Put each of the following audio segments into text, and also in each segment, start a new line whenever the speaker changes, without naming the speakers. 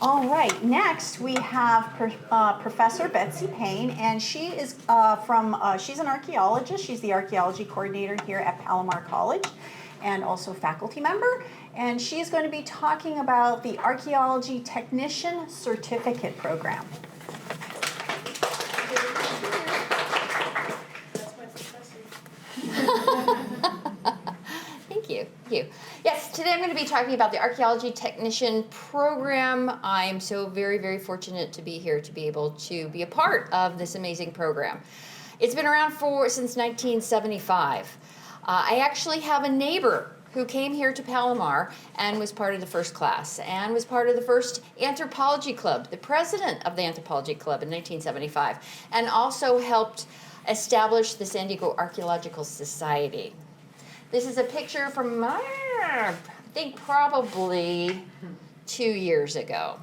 All right, next we have Professor Betsy Payne, and she is she's an archaeologist. She's the archaeology coordinator here at Palomar College and also faculty member. And she's going to be talking about the Archaeology Technician Certificate Program.
That's my professor.
Thank you. Yes, today I'm going to be talking about the Archaeology Technician Program. I'm so very, very fortunate to be here to be able to be a part of this amazing program. It's been around since 1975. I actually have a neighbor who came here to Palomar and was part of the first class and was part of the first Anthropology Club, the president of the Anthropology Club in 1975, and also helped establish the San Diego Archaeological Society. This is a picture from, I think, probably 2 years ago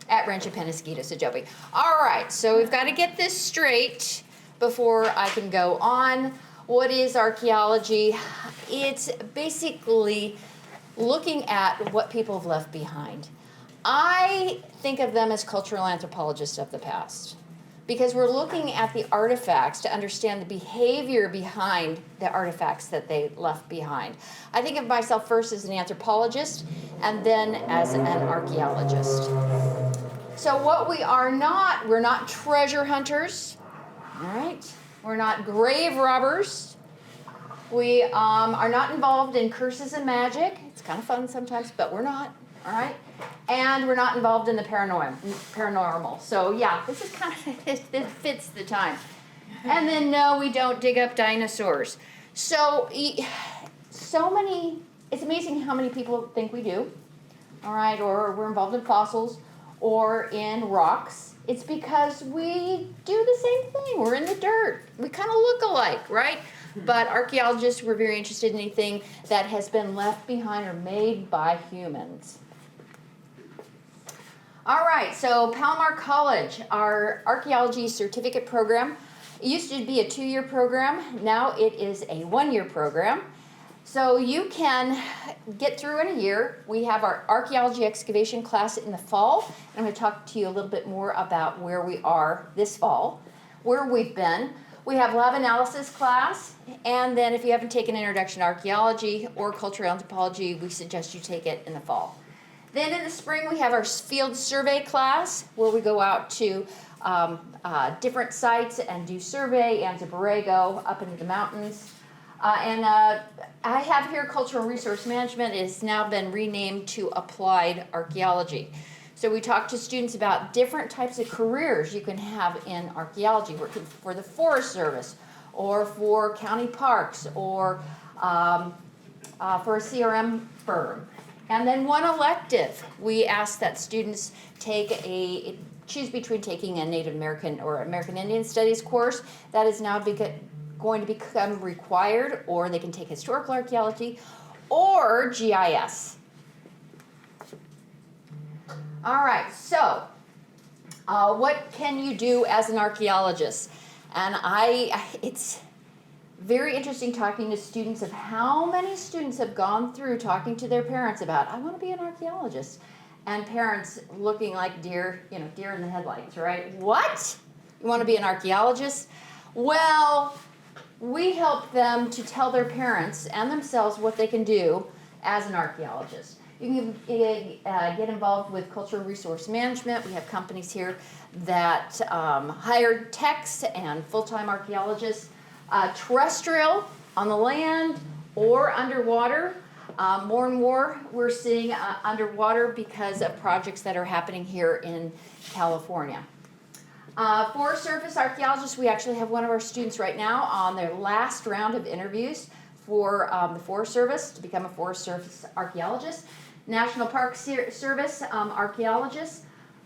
at Rancho Penasquitos, Adobe. All right, so we've got to get this straight before I can go on. What is archaeology? It's basically looking at what people have left behind. I think of them as cultural anthropologists of the past, because we're looking at the artifacts to understand the behavior behind the artifacts that they left behind. I think of myself first as an anthropologist and then as an archaeologist. So what we are not, we're not treasure hunters, all right? We're not grave robbers. We are not involved in curses and magic. It's kind of fun sometimes, but we're not, all right? And we're not involved in the paranormal. So yeah, this is kind of, it fits the time. And then no, we don't dig up dinosaurs. So many, it's amazing how many people think we do, all right? Or we're involved in fossils or in rocks. It's because we do the same thing. We're in the dirt. We kind of look alike, right? But archaeologists, we're very interested in anything that has been left behind or made by humans. All right, so Palomar College, our archaeology certificate program, it used to be a 2-year program. Now it is a 1-year program. So you can get through in a year. We have our archaeology excavation class in the fall. And I'm going to talk to you a little bit more about where we are this fall, where we've been. We have lab analysis class, and then if you haven't taken Introduction to Archaeology or Cultural Anthropology, we suggest you take it in the fall. Then in the spring, we have our field survey class, where we go out to different sites and do survey, and to Borrego, up into the mountains. I have here cultural resource management. It has now been renamed to applied archaeology. So we talk to students about different types of careers you can have in archaeology, working for the Forest Service, or for county parks, or for a CRM firm. And then one elective, we ask that students choose between taking a Native American or American Indian Studies course. That is now going to become required, or they can take historical archaeology or GIS. All right, so what can you do as an archaeologist? And it's very interesting talking to students of how many students have gone through talking to their parents about, I want to be an archaeologist. And parents looking like deer in the headlights, right? What? You want to be an archaeologist? Well, we help them to tell their parents and themselves what they can do as an archaeologist. You can get involved with cultural resource management. We have companies here that hire techs and full-time archaeologists. Terrestrial, on the land or underwater. More and more we're seeing underwater because of projects that are happening here in California. Forest Service archaeologists, we actually have one of our students right now on their last round of interviews for the Forest Service to become a Forest Service archaeologist. National Park Service archaeologists,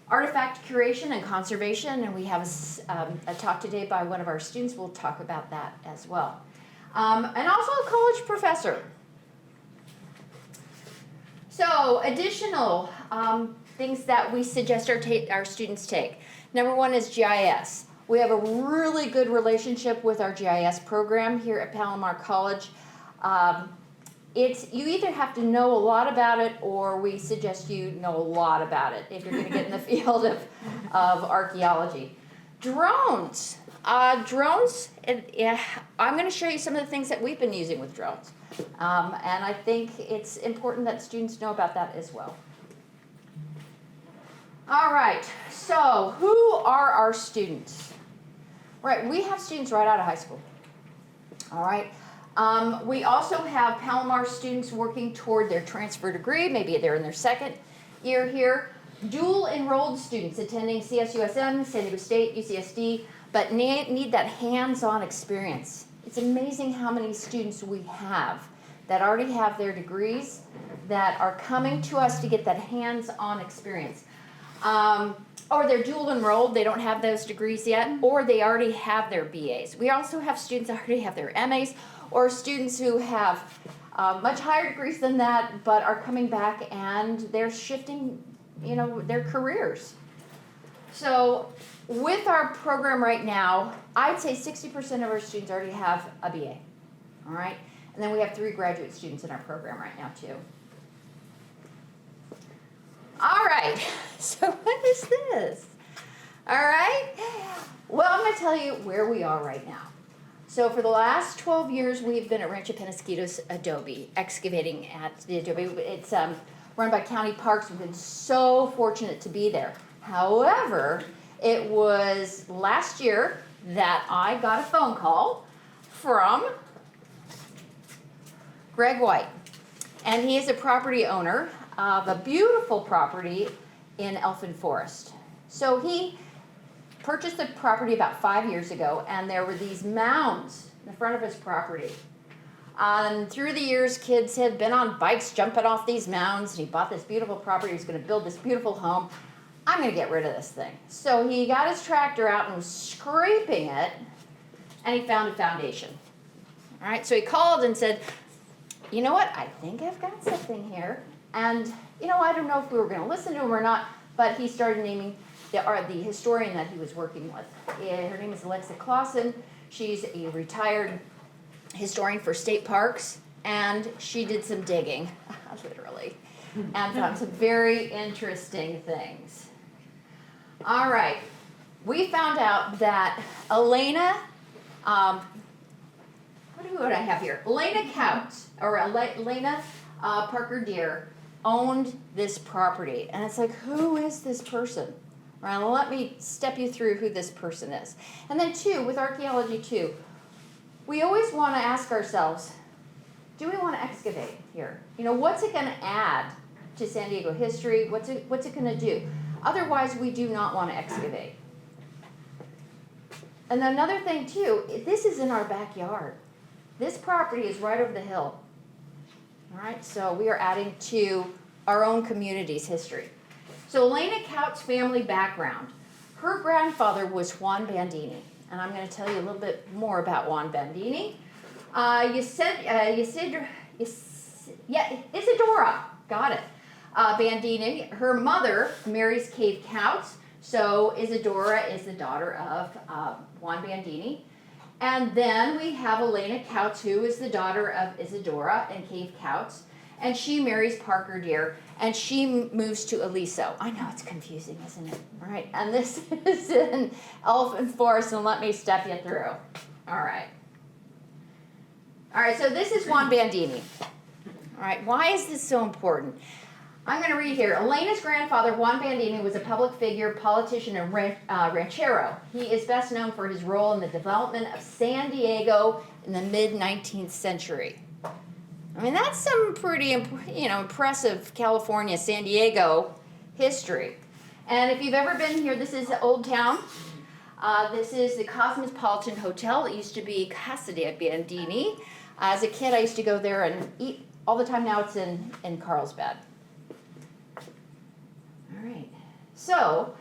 artifact curation and conservation, and we have a talk today by one of our students. We'll talk about that as well. And also a college professor. So additional things that we suggest our students take. Number one is GIS. We have a really good relationship with our GIS program here at Palomar College. you either have to know a lot about it, or we suggest you know a lot about it if you're going to get in the field of archaeology. Drones. Drones, I'm going to show you some of the things that we've been using with drones. And I think it's important that students know about that as well. All right, so who are our students? Right, we have students right out of high school. All right. We also have Palomar students working toward their transfer degree. Maybe they're in their second year here. Dual enrolled students attending CSUSM, San Diego State, UCSD, but need that hands-on experience. It's amazing how many students we have that already have their degrees that are coming to us to get that hands-on experience. Or they're dual enrolled, they don't have those degrees yet, or they already have their BAs. We also have students that already have their MAs, or students who have much higher degrees than that, but are coming back and they're shifting, their careers. So with our program right now, I'd say 60% of our students already have a BA, all right? And then we have 3 graduate students in our program right now too. All right, so what is this? All right, well, I'm going to tell you where we are right now. So for the last 12 years, we've been at Rancho Penasquitos Adobe, excavating at the Adobe. It's run by County Parks. We've been so fortunate to be there. However, it was last year that I got a phone call from Greg White, and he is a property owner of a beautiful property in Elfin Forest. So he purchased the property about 5 years ago, and there were these mounds in the front of his property. And through the years, kids had been on bikes jumping off these mounds, and he bought this beautiful property. He was going to build this beautiful home. I'm going to get rid of this thing. So he got his tractor out and was scraping it, and he found a foundation. All right, so he called and said, you know what, I think I've got something here. And, I don't know if we were going to listen to him or not, but he started naming the historian that he was working with. Her name is Alexa Clausen. She's a retired historian for state parks, and she did some digging, literally, and found some very interesting things. All right, we found out that Elena, what do I have here? Elena Couts, or Elena Parker Deer, owned this property. And it's like, who is this person? Right, let me step you through who this person is. And then 2, with archaeology too, we always want to ask ourselves, do we want to excavate here? What's it going to add to San Diego history? What's it going to do? Otherwise, we do not want to excavate. And another thing too, this is in our backyard. This property is right over the hill. All right, so we are adding to our own community's history. So Elena Couts' family background. Her grandfather was Juan Bandini, and I'm going to tell you a little bit more about Juan Bandini. Isadora, got it. Bandini, her mother marries Cave Couts, so Isadora is the daughter of Juan Bandini. And then we have Elena Couts, who is the daughter of Isadora and Cave Couts, and she marries Parker Deer, and she moves to Aliso. I know it's confusing, isn't it? All right, and this is in Elfin Forest, and let me step you through. All right. All right, so this is Juan Bandini. All right, why is this so important? I'm going to read here. Elena's grandfather, Juan Bandini, was a public figure, politician, and ranchero. He is best known for his role in the development of San Diego in the mid-19th century. I mean, that's some pretty, impressive California, San Diego history. And if you've ever been here, this is Old Town. This is the Cosmopolitan Hotel. It used to be Casa de Bandini. As a kid, I used to go there and eat all the time. Now it's in Carlsbad. All right. So,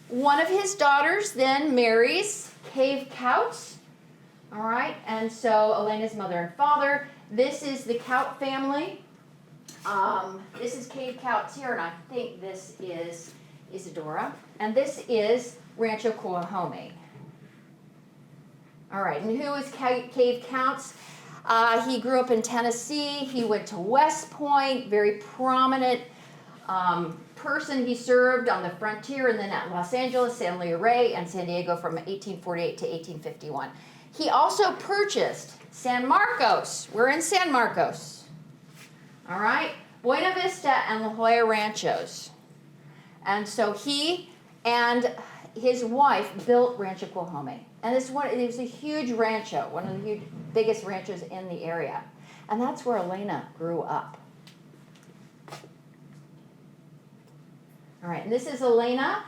one of his daughters then marries Cave Couts. All right. And so, Elena's mother and father. This is the Cout family. This is Cave Couts here, and I think this is Isadora. And this is Rancho Coahome. All right. And who is Cave Couts? He grew up in Tennessee. He went to West Point, very prominent person. He served on the frontier and then at Los Angeles, San Luis Rey, and San Diego from 1848 to 1851. He also purchased San Marcos. We're in San Marcos. All right? Buena Vista and La Jolla Ranchos. And so he and his wife built Rancho Cuajome. And it was a huge rancho, one of the biggest ranchos in the area. And that's where Elena grew up. All right, and this is Elena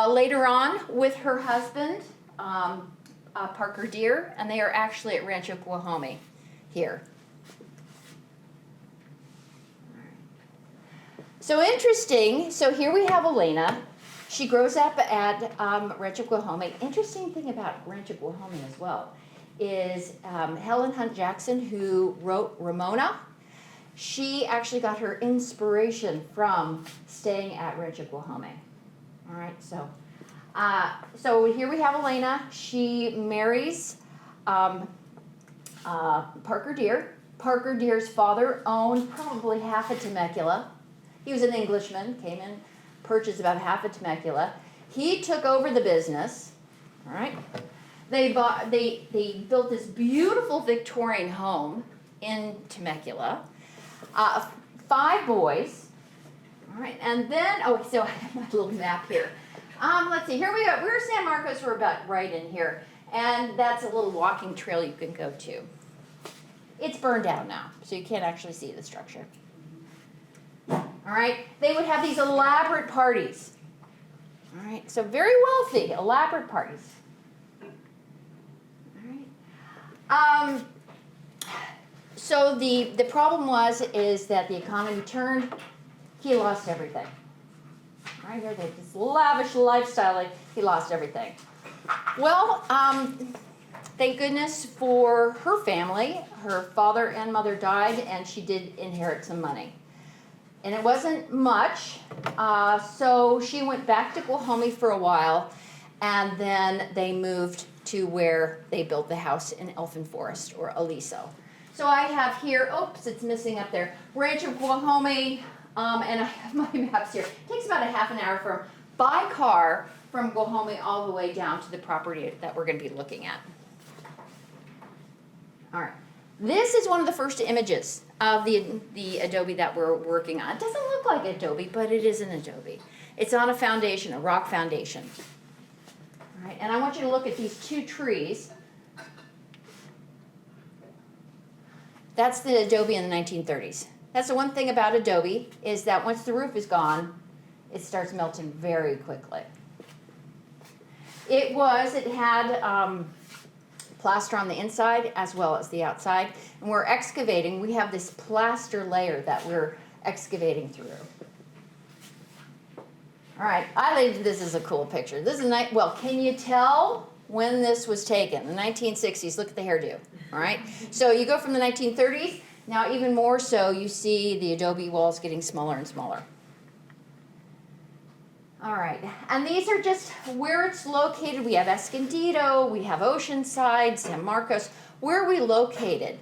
later on with her husband, Parker Deer, and they are actually at Rancho Cuajome here. So interesting, so here we have Elena. She grows up at Rancho Cuajome. Interesting thing about Rancho Cuajome as well is Helen Hunt Jackson, who wrote Ramona, she actually got her inspiration from staying at Rancho Cuajome. All right, so here we have Elena. She marries Parker Deer. Parker Deer's father owned probably half of Temecula. He was an Englishman, came in, purchased about half of Temecula. He took over the business. All right. They built this beautiful Victorian home in Temecula. 5 boys. All right, and then so I have my little map here. Let's see. Here we go. We're San Marcos. We're about right in here, and that's a little walking trail you can go to. It's burned down now, so you can't actually see the structure. All right, they would have these elaborate parties. All right, so very wealthy, elaborate parties. All right. So the problem is that the economy turned. He lost everything. All right, here they this lavish lifestyle. Like he lost everything. Well, thank goodness for her family. Her father and mother died, and she did inherit some money. And it wasn't much, so she went back to Cuajome for a while, and then they moved to where they built the house in Elfin Forest, or Aliso. So I have here, oops, it's missing up there, Rancho Cuajome, and I have my maps here. It takes about a half an hour by car from Cuajome all the way down to the property that we're going to be looking at. All right. This is one of the first images of the adobe that we're working on. It doesn't look like adobe, but it is an adobe. It's on a foundation, a rock foundation. All right, and I want you to look at these 2 trees. That's the adobe in the 1930s. That's the one thing about adobe is that once the roof is gone, it starts melting very quickly. It had plaster on the inside as well as the outside. And we're excavating. We have this plaster layer that we're excavating through. All right, I think this is a cool picture. This is nice. Well, can you tell when this was taken? The 1960s. Look at the hairdo. All right. So you go from the 1930s. Now even more so, you see the adobe walls getting smaller and smaller. All right, and these are just where it's located. We have Escondido, we have Oceanside, San Marcos. Where are we located?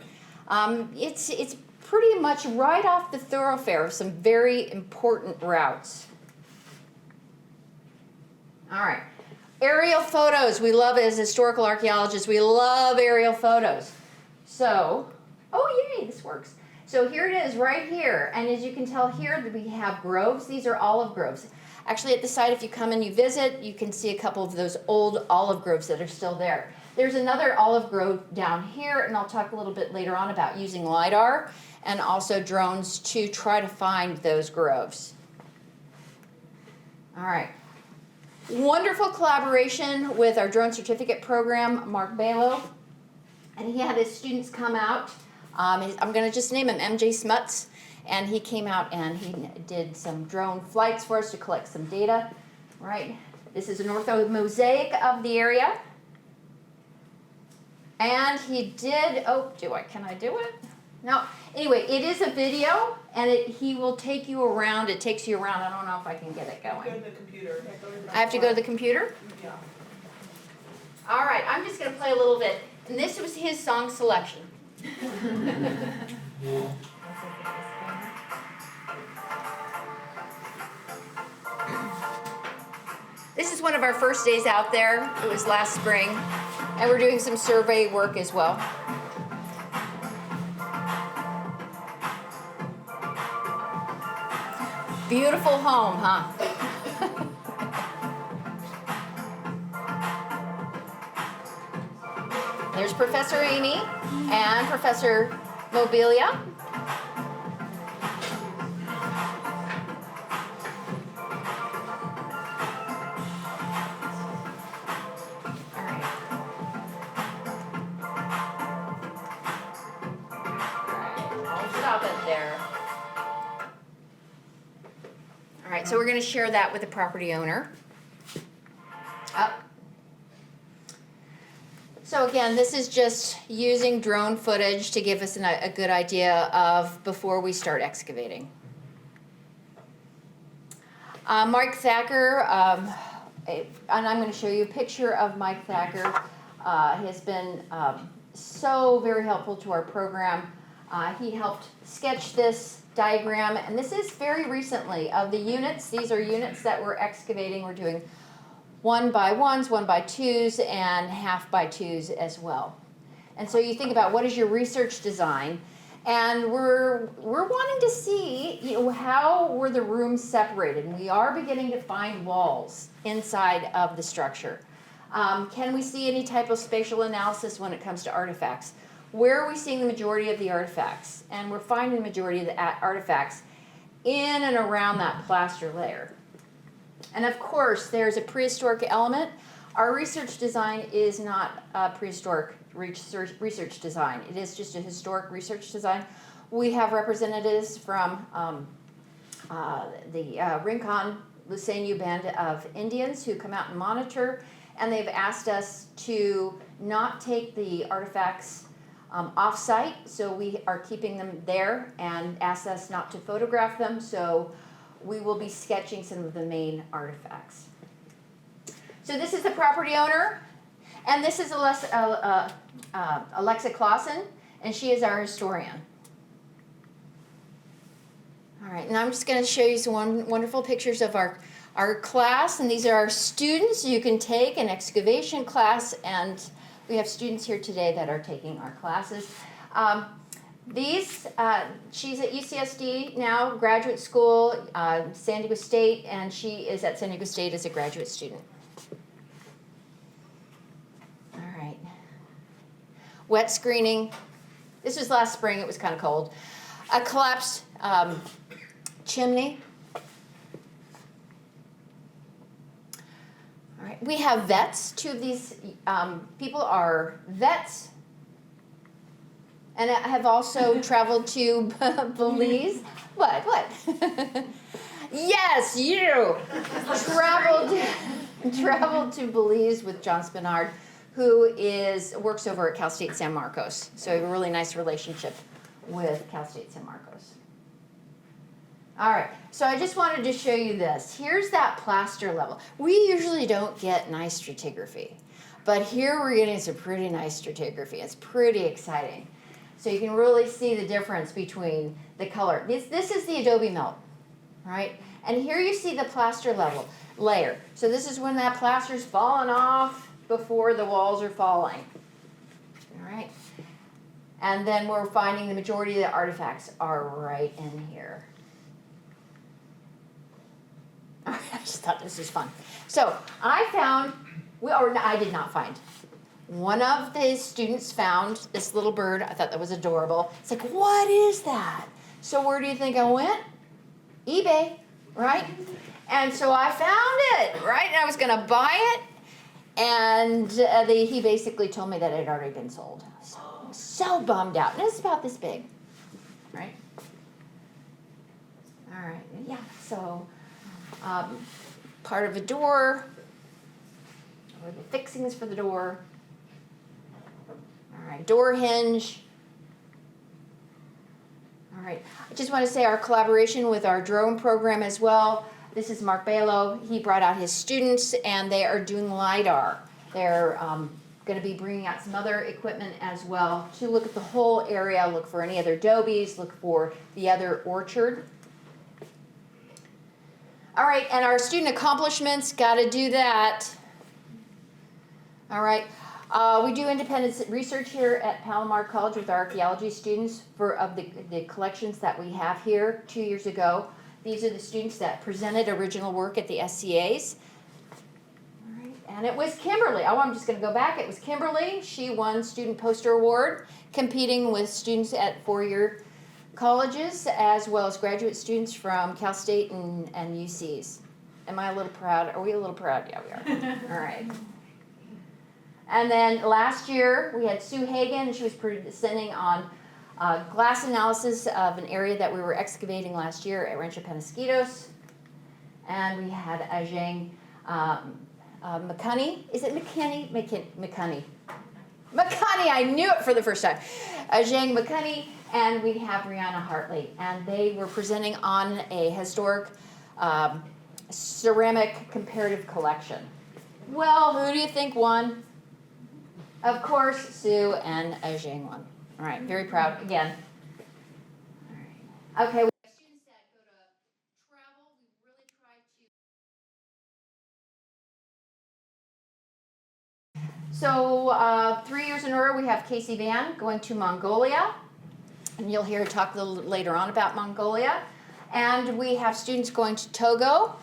It's pretty much right off the thoroughfare of some very important routes. All right, aerial photos. We love it as historical archaeologists. We love aerial photos. So, oh yay, this works. So here it is right here, and as you can tell here, we have groves. These are olive groves. Actually, at the site, if you come and you visit, you can see a couple of those old olive groves that are still there. There's another olive grove down here, and I'll talk a little bit later on about using LiDAR and also drones to try to find those groves. All right. Wonderful collaboration with our drone certificate program, Mark Balo. And he had his students come out. I'm going to just name him MJ Smuts. And he came out and he did some drone flights for us to collect some data. Right. This is an ortho mosaic of the area. And he did, can I do it? No. Anyway, it is a video, and he will take you around. It takes you around. I don't know if I can get it going.
Go to the computer.
I have to go to the computer?
Yeah.
All right, I'm just going to play a little bit. And this was his song selection. This is one of our first days out there. It was last spring, and we're doing some survey work as well. Beautiful home, huh? There's Professor Amy and Professor Mobilia. So we're going to share that with the property owner. So again, this is just using drone footage to give us a good idea of before we start excavating. Mike Thacker, and I'm going to show you a picture of Mike Thacker. He has been so very helpful to our program. He helped sketch this diagram, and this is very recently of the units. These are units that we're excavating. We're doing 1x1s, 1x2s, and 1/2x2s as well. And so you think about what is your research design, and we're wanting to see, how were the rooms separated, and we are beginning to find walls inside of the structure. Can we see any type of spatial analysis when it comes to artifacts? Where are we seeing the majority of the artifacts? And we're finding the majority of the artifacts in and around that plaster layer. And of course, there's a prehistoric element. Our research design is not a prehistoric research design. It is just a historic research design. We have representatives from the Rincon Luiseño Band of Indians who come out and monitor, and they've asked us to not take the artifacts off-site, so we are keeping them there, and asked us not to photograph them, so we will be sketching some of the main artifacts. So this is the property owner, and this is Alexa Clausen, and she is our historian. All right, and I'm just going to show you some wonderful pictures of our class, and these are our students. You can take an excavation class, and we have students here today that are taking our classes. She's at UCSD now, graduate school, San Diego State, and she is at San Diego State as a graduate student. All right. Wet screening. This was last spring, it was kind of cold. A collapsed chimney. All right. We have vets. Two of these people are vets and have also traveled to Belize. What? Yes, you traveled to Belize with John Spinard, who works over at Cal State San Marcos. So we have a really nice relationship with Cal State San Marcos. All right, so I just wanted to show you this. Here's that plaster level. We usually don't get nice stratigraphy, but here we're getting some pretty nice stratigraphy. It's pretty exciting. So you can really see the difference between the color. This is the adobe melt, right? And here you see the plaster level layer. So this is when that plaster's falling off before the walls are falling, all right? And then we're finding the majority of the artifacts are right in here. I just thought this was fun. So I did not find. One of the students found this little bird. I thought that was adorable. It's like, what is that? So where do you think I went? eBay, right? And so I found it, right? And I was going to buy it. And he basically told me that it had already been sold. So bummed out. And it's about this big, right? All right, yeah, so part of a door, or the fixings for the door. All right, door hinge. All right, I just want to say our collaboration with our drone program as well. This is Mark Balo. He brought out his students, and they are doing LiDAR. They're Going to be bringing out some other equipment as well to look at the whole area, look for any other adobes, look for the other orchard. All right, and our student accomplishments, got to do that. All right, we do independent research here at Palomar College with our archaeology students of the collections that we have here 2 years ago. These are the students that presented original work at the SCAs. All right, and it was Kimberly. Oh, I'm just going to go back. It was Kimberly. She won Student Poster Award, competing with students at four-year colleges as well as graduate students from Cal State and UCs. Am I a little proud? Are we a little proud? Yeah, we are. All right. And then last year we had Sue Hagan, and she was presenting on glass analysis of an area that we were excavating last year at Rancho Penasquitos. And we had Zhang McCunney. Is it McKinney? McCunney. McCunney, I knew it for the first time. Zhang McCunney, and we have Brianna Hartley. And they were presenting on a historic ceramic comparative collection. Well, who do you think won? Of course, Sue and Zhang won. All right, very proud again. All right. Okay, we have students that go to travel. We really try to. So 3 years in a row, we have Casey Van going to Mongolia. And you'll hear her talk a little later on about Mongolia. And we have students going to Togo.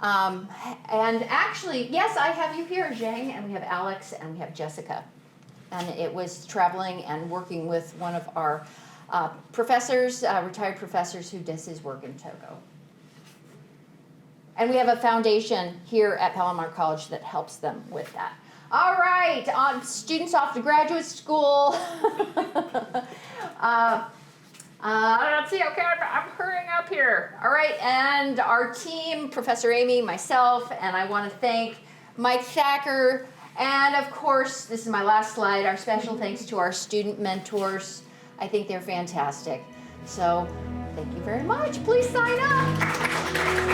And actually, yes, I have you here, Zhang, and we have Alex, and we have Jessica. And it was traveling and working with one of our professors, retired professors, who does his work in Togo. And we have a foundation here at Palomar College that helps them with that. All right, students off to graduate school. Let's see, okay, I'm hurrying up here. All right, and our team, Professor Amy, myself, and I want to thank Mike Thacker, and of course, this is my last slide, our special thanks to our student mentors. I think they're fantastic. So, thank you very much. Please sign up.